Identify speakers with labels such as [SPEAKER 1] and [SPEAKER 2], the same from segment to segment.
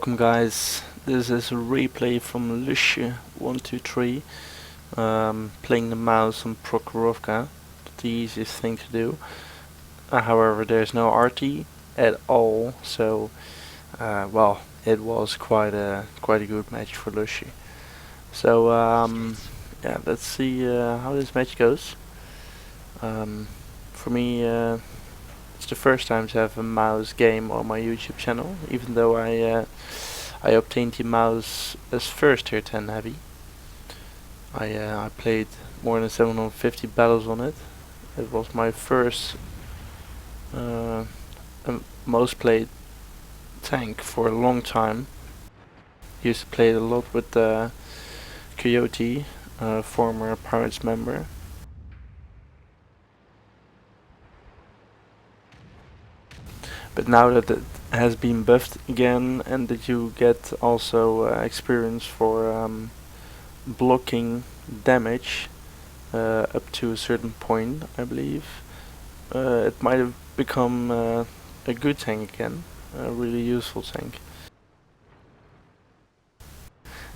[SPEAKER 1] Welcome guys, this is a replay from Lusche123, playing the mouse on Prokhorovka, the easiest thing to do. However, there's no RT at all, so well, it was quite a good match for Lusche. So yeah, let's see how this match goes. For me, it's the first time to have a mouse game on my YouTube channel, even though I obtained the mouse as first tier 10 heavy. I played more than 750 battles on it. It was my first most played tank for a long time. Used to play it a lot with Kyozu, former Pirates member. But now that it has been buffed again, and that you get also experience for blocking damage up to a certain point, I believe, it might have become a good tank again, a really useful tank.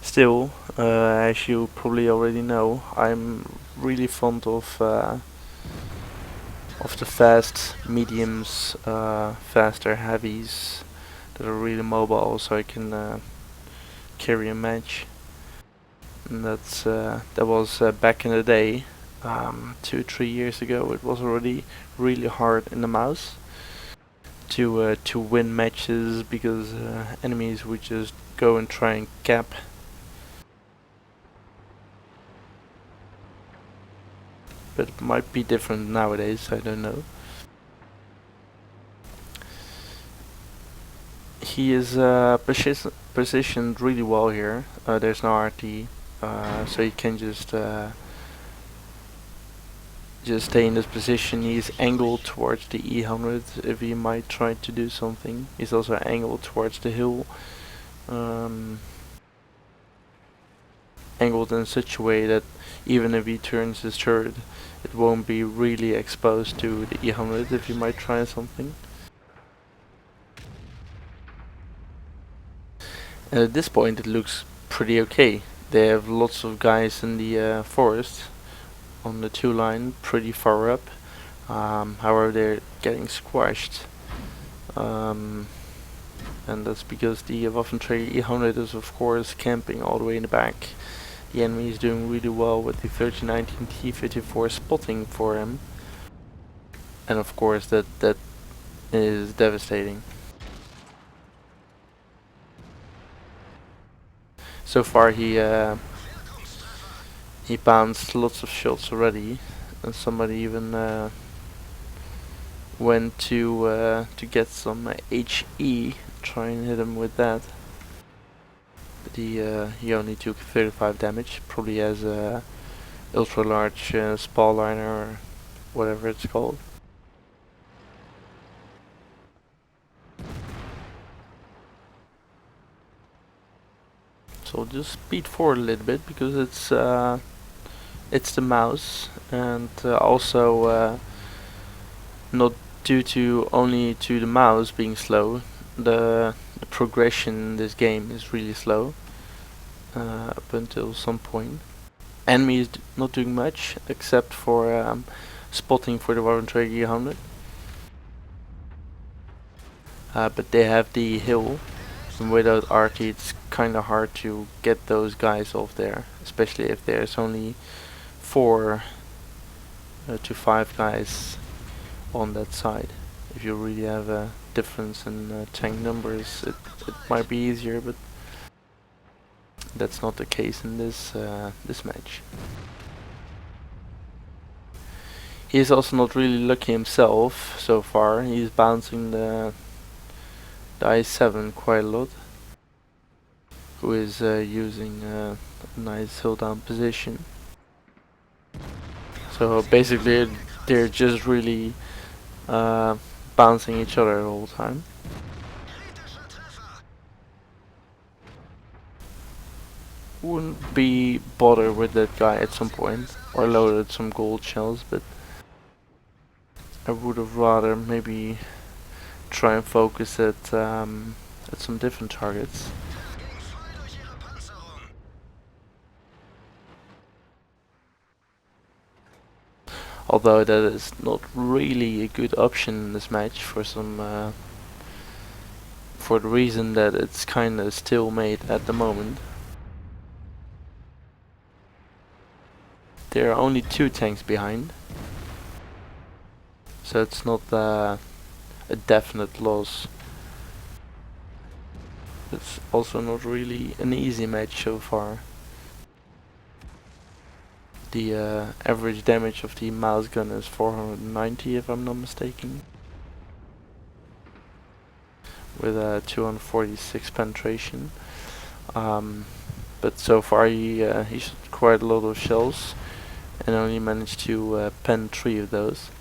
[SPEAKER 1] Still, as you probably already know, I'm really fond of the fast mediums, faster heavies that are really mobile, so I can carry a match. And that was back in the day, 2-3 years ago. It was already really hard in the mouse to win matches because enemies would just go and try and cap. But it might be different nowadays, I don't know. He is positioned really well here. There's no RT, so he can just stay in this position. He's angled towards the E100 if he might try to do something. He's also angled towards the hill. Angled in such a way that even if he turns his turret, it won't be really exposed to the E100 if you might try something. And at this point it looks pretty okay. They have lots of guys in the forest on the 2 line, pretty far up. However, they're getting squashed. And that's because the Waffenträger E100 is of course camping all the way in the back. The enemy is doing really well with the 1319 T54 spotting for him, and of course that is devastating. So far he bounced lots of shots already, and somebody even went to get some HE, try and hit him with that. But he only took 35 damage, probably has a ultra large spall liner or whatever it's called. So just speed forward a little bit because it's the mouse, and also not due to only to the mouse being slow. The progression in this game is really slow up until some point. Enemy is not doing much except for spotting for the Waffenträger 100. But they have the hill, and without RT it's kinda hard to get those guys off there, especially if there's only 4 to 5 guys on that side. If you really have a difference in tank numbers, it might be easier, but that's not the case in this match. He is also not really lucky himself so far. He's bouncing the I7 quite a lot, who is using a nice hill down position. So basically they're just really bouncing each other the whole time. Wouldn't be bothered with that guy at some point, or loaded some gold shells, but I would have rather maybe try and focus at some different targets. Although that is not really a good option in this match for for the reason that it's kinda stalemate at the moment. There are only 2 tanks behind, so it's not a definite loss. It's also not really an easy match so far. The average damage of the mouse gun is 490 if I'm not mistaken, with a 246 penetration. But so far he shot quite a lot of shells and only managed to pen 3 of those.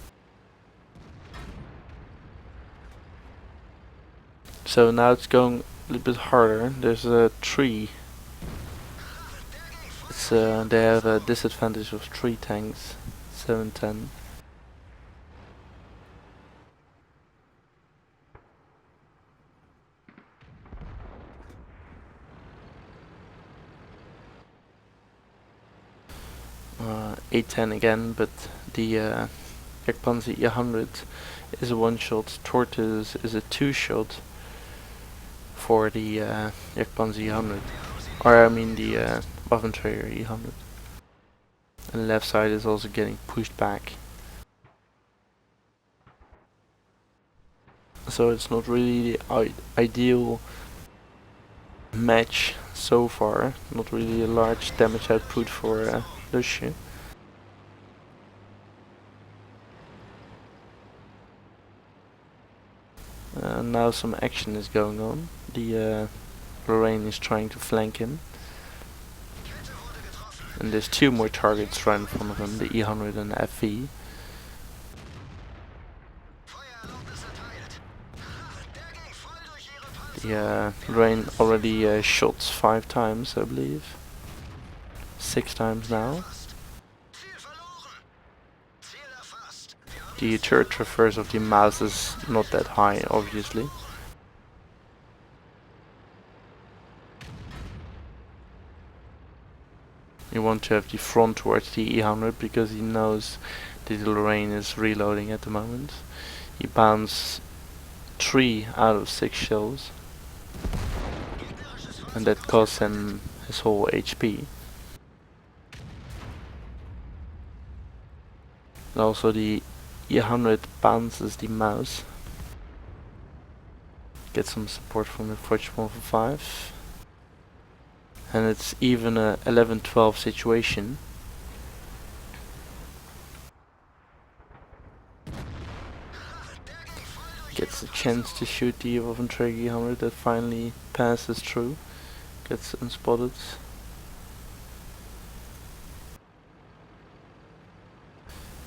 [SPEAKER 1] So now it's going a little bit harder. There's a tree. They have a disadvantage of 3 tanks, 7-10. Uh, 8-10 again, but the Jagdpanzer E100 is a 1-shot. Tortoise is a 2-shot for the Jagdpanzer E100, or I mean the Waffenträger E100. And the left side is also getting pushed back. So it's not really the ideal match so far. Not really a large damage output for Lusche. Now some action is going on. The Lorraine is trying to flank him. And there's 2 more targets right in front of him, the E100 and the FV. The Lorraine already shot 5 times, I believe. 6 times now. The turret traverse of the mouse is not that high, obviously. You want to have the front towards the E100 because he knows that the Lorraine is reloading at the moment. He bounced 3 out of 6 shells, and that costs him his whole HP. And also the E100 bounces the mouse. Get some support from the Lusche123. And it's even a 11-12 situation. Gets a chance to shoot the Waffenträger E100 that finally passes through. Gets unspotted.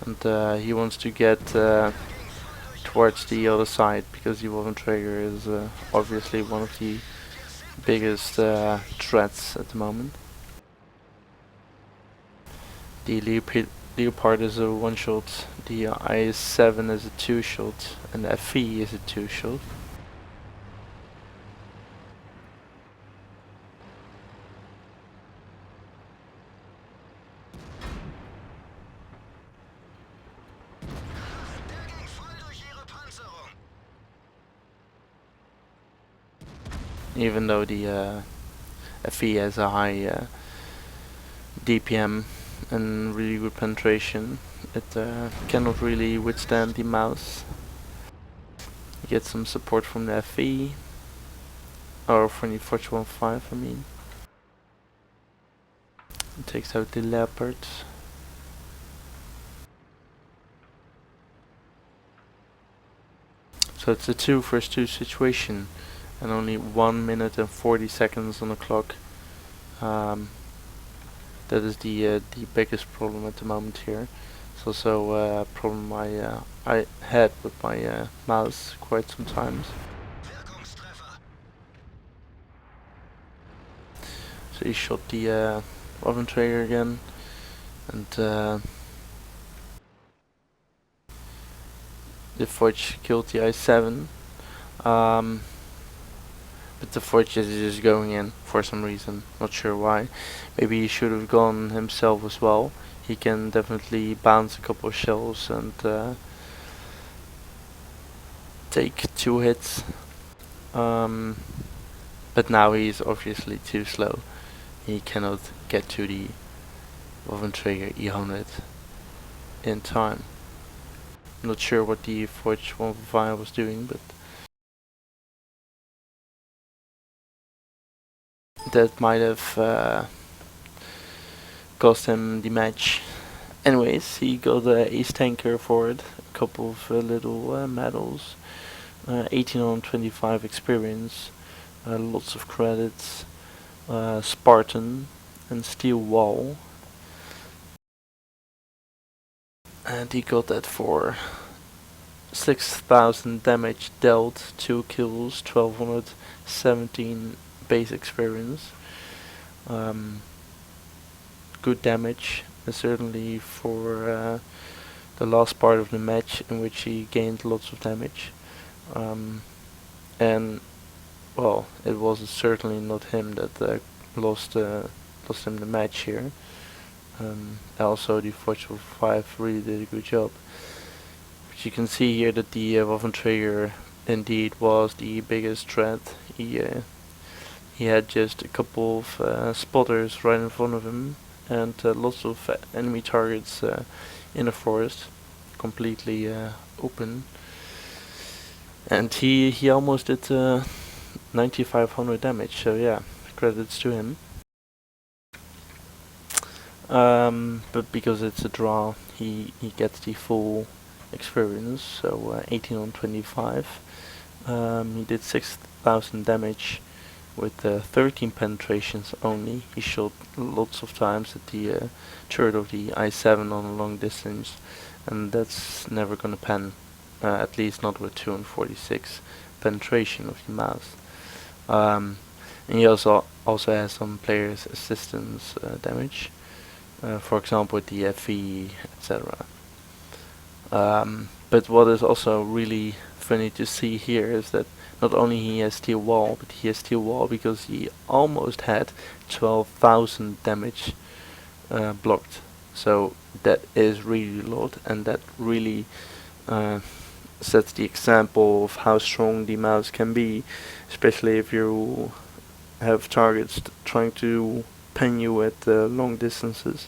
[SPEAKER 1] And he wants to get towards the other side because the Waffenträger is obviously one of the biggest threats at the moment. The Leopard is a 1-shot, the IS-7 is a 2-shot, and the FV is a 2-shot. Even though the FE has a high DPM and really good penetration, it cannot really withstand the mouse. You get some support from the FE, or from the Lusche123, I mean. It takes out the Leopard. So it's a 2 versus 2 situation. And only 1 minute and 40 seconds on the clock. That is the biggest problem at the moment here. It's also a problem I had with my mouse quite some times. So he shot the Waffenträger again, and the Lusche killed the I-7. But the Lusche is just going in for some reason, not sure why. Maybe he should have gone himself as well. he can definitely bounce a couple of shells and take 2 hits. But now he's obviously too slow. He cannot get to the Trigger E100 in time. Not sure what the Forge 145 was doing, but that might have cost him the match. Anyways, he got the Ace Tanker for it, a couple of little medals, 1825 experience, lots of credits, Spartan and Steel Wall. And he got that for 6,000 damage dealt, 2 kills, 1217 base experience. Good damage, certainly for the last part of the match in which he gained lots of damage. And well, it was certainly not him that lost him the match here. Also, the Forge 5 really did a good job. But you can see here that the Waffenträger indeed was the biggest threat. He had just a couple of spotters right in front of him, and lots of enemy targets in the forest, completely open. And he almost did 9500 damage, so yeah, credits to him. But because it's a draw, he gets the full experience, so 18 on 25. He did 6000 damage with 13 penetrations only. He shot lots of times at the turret of the I-7 on a long distance, and that's never gonna pen, at least not with 246 penetration of the mouse. And he also has some players' assistance damage. For example, with the FE, etc. But what is also really funny to see here is that not only he has Steel Wall, but he has Steel Wall because he almost had 12,000 damage blocked. So that is really a lot, and that really sets the example of how strong the mouse can be, especially if you have targets trying to pen you at long distances,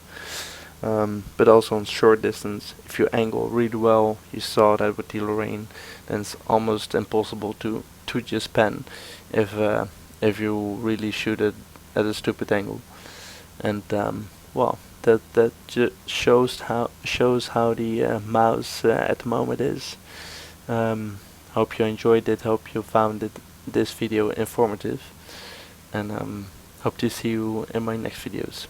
[SPEAKER 1] but also on short distance. If you angle really well, you saw that with the Lorraine, then it's almost impossible to just pen if you really shoot it at a stupid angle. And well, that shows how the mouse at the moment is. Hope you enjoyed it. Hope you found this video informative, and hope to see you in my next videos.